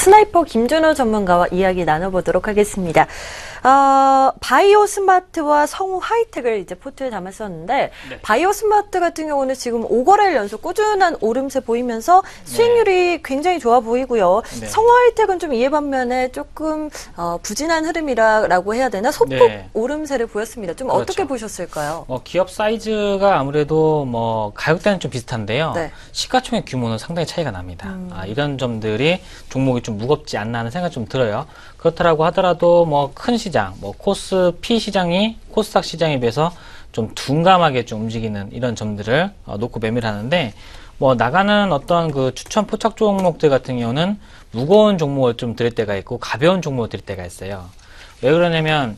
스나이퍼 김준호 전문가와 이야기 나눠보도록 하겠습니다. 바이오 스마트와 성우 하이텍을 이제 포트에 담았었는데, 네. 바이오 스마트 같은 경우는 지금 5거래일 연속 꾸준한 오름세 보이면서 수익률이 굉장히 좋아 보이고요. 네. 성우 하이텍은 좀 이에 반면에 조금 부진한 흐름이라고 해야 되나? 소폭 오름세를 보였습니다. 좀 그렇죠. 어떻게 보셨을까요? 기업 사이즈가 아무래도 가격대는 좀 비슷한데요. 네. 시가총액 규모는 상당히 차이가 납니다. 이런 점들이 종목이 좀 무겁지 않나 하는 생각이 좀 들어요. 그렇다라고 하더라도 큰 시장, 코스피 시장이 코스닥 시장에 비해서 좀 둔감하게 좀 움직이는 이런 점들을 놓고 매매를 하는데, 나가는 어떤 그 추천 포착 종목들 같은 경우는 무거운 종목을 좀 들을 때가 있고 가벼운 종목을 들을 때가 있어요. 왜 그러냐면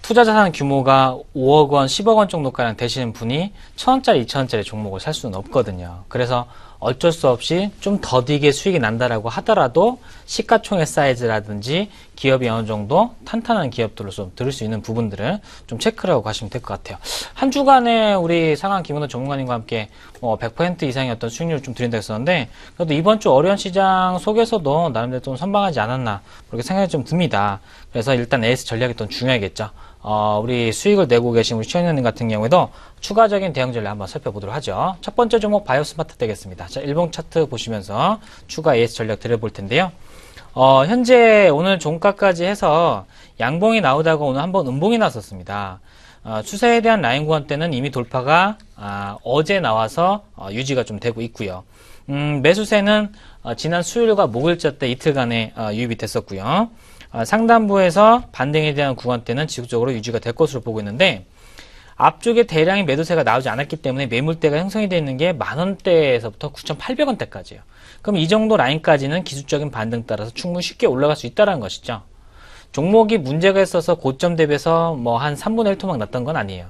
투자 자산 규모가 5억 원, 10억 원 정도가량 되시는 분이 1,000원짜리, 2,000원짜리 종목을 살 수는 없거든요. 그래서 어쩔 수 없이 좀 더디게 수익이 난다라고 하더라도 시가총액 사이즈라든지 기업이 어느 정도 탄탄한 기업들로 좀 들을 수 있는 부분들을 좀 체크를 하고 가시면 될 것 같아요. 한 주간에 우리 상한 김원호 전문가님과 함께 100% 이상의 어떤 수익률을 좀 드린다 했었는데, 그래도 이번 주 어려운 시장 속에서도 나름대로 좀 선방하지 않았나 그렇게 생각이 좀 듭니다. 그래서 일단 AS 전략이 좀 중요하겠죠. 우리 수익을 내고 계신 우리 시청자님 같은 경우에도 추가적인 대응 전략 한번 살펴보도록 하죠. 첫 번째 종목 바이오스마트 되겠습니다. 자, 일봉 차트 보시면서 추가 AS 전략 드려볼 텐데요. 현재 오늘 종가까지 해서 양봉이 나오다가 오늘 한번 음봉이 났었습니다. 추세에 대한 라인 구간대는 이미 돌파가 어제 나와서 유지가 좀 되고 있고요. 매수세는 지난 수요일과 목요일자 때 이틀간의 유입이 됐었고요. 상단부에서 반등에 대한 구간대는 지속적으로 유지가 될 것으로 보고 있는데, 앞쪽에 대량의 매도세가 나오지 않았기 때문에 매물대가 형성이 되어 있는 게 10,000원대에서부터 9,800원대까지예요. 그럼 이 정도 라인까지는 기술적인 반등 따라서 충분히 쉽게 올라갈 수 있다는 것이죠. 종목이 문제가 있어서 고점 대비해서 한 3분의 1 토막 났던 건 아니에요.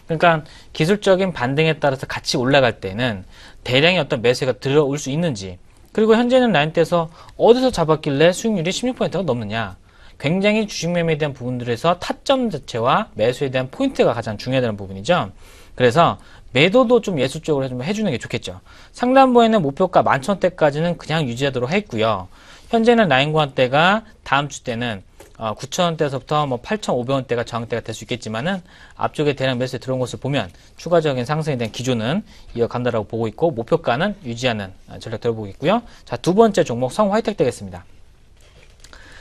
그러니까 기술적인 반등에 따라서 같이 올라갈 때는 대량의 어떤 매수가 들어올 수 있는지, 그리고 현재는 라인대에서 어디서 잡았길래 수익률이 16%가 넘느냐, 굉장히 주식 매매에 대한 부분들에서 타점 자체와 매수에 대한 포인트가 가장 중요하다는 부분이죠. 그래서 매도도 좀 예술적으로 좀 해주는 게 좋겠죠. 상단부에는 목표가 11,000원대까지는 그냥 유지하도록 했고요. 현재는 라인 구간대가 다음 주 때는 9,000원대에서부터 8,500원대가 저항대가 될 수 있겠지만은, 앞쪽에 대량 매수에 들어온 것을 보면 추가적인 상승에 대한 기조는 이어간다라고 보고 있고, 목표가는 유지하는 전략 들어보고 있고요. 자, 두 번째 종목 성우 하이텍 되겠습니다.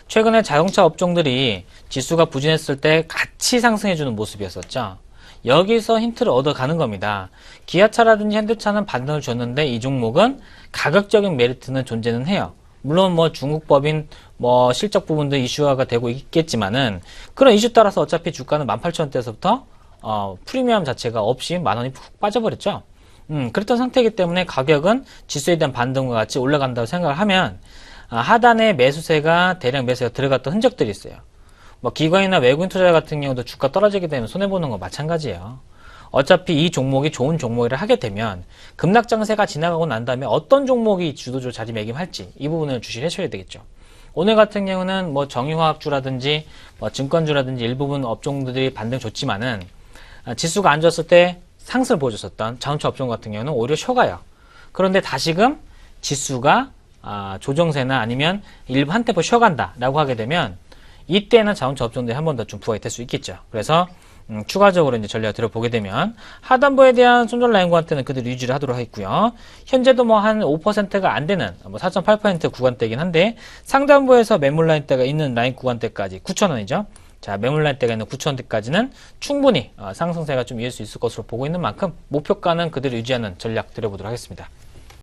최근에 자동차 업종들이 지수가 부진했을 때 같이 상승해주는 모습이었었죠. 여기서 힌트를 얻어가는 겁니다. 기아차라든지 현대차는 반등을 줬는데 이 종목은 가격적인 메리트는 존재는 해요. 물론 중국 법인 실적 부분도 이슈화가 되고 있겠지만은, 그런 이슈 따라서 어차피 주가는 18,000원대에서부터 프리미엄 자체가 없이 10,000원이 푹 빠져버렸죠. 그랬던 상태이기 때문에 가격은 지수에 대한 반등과 같이 올라간다고 생각을 하면, 하단에 매수세가 대량 매수가 들어갔던 흔적들이 있어요. 기관이나 외국인 투자자 같은 경우도 주가 떨어지게 되면 손해보는 건 마찬가지예요. 어차피 이 종목이 좋은 종목이라 하게 되면 급락장세가 지나가고 난 다음에 어떤 종목이 주도적으로 자리매김할지 이 부분을 주시를 해줘야 되겠죠. 오늘 같은 경우는 정유화학주라든지 증권주라든지 일부분 업종들이 반등 좋지만은, 지수가 안 좋았을 때 상승을 보여줬었던 자동차 업종 같은 경우는 오히려 쉬어가요. 그런데 다시금 지수가 조정세나 아니면 일부 한 템포 쉬어간다 라고 하게 되면, 이때는 자동차 업종들이 한 번 더 좀 부각이 될 수 있겠죠. 그래서 추가적으로 이제 전략을 들어보게 되면, 하단부에 대한 손절 라인 구간대는 그대로 유지를 하도록 하겠고요. 현재도 한 5%가 안 되는 4.8% 구간대이긴 한데, 상단부에서 매물 라인대가 있는 라인 구간대까지 9,000원이죠. 자, 매물 라인대가 있는 9,000원대까지는 충분히 상승세가 좀 이을 수 있을 것으로 보고 있는 만큼 목표가는 그대로 유지하는 전략 들어보도록 하겠습니다.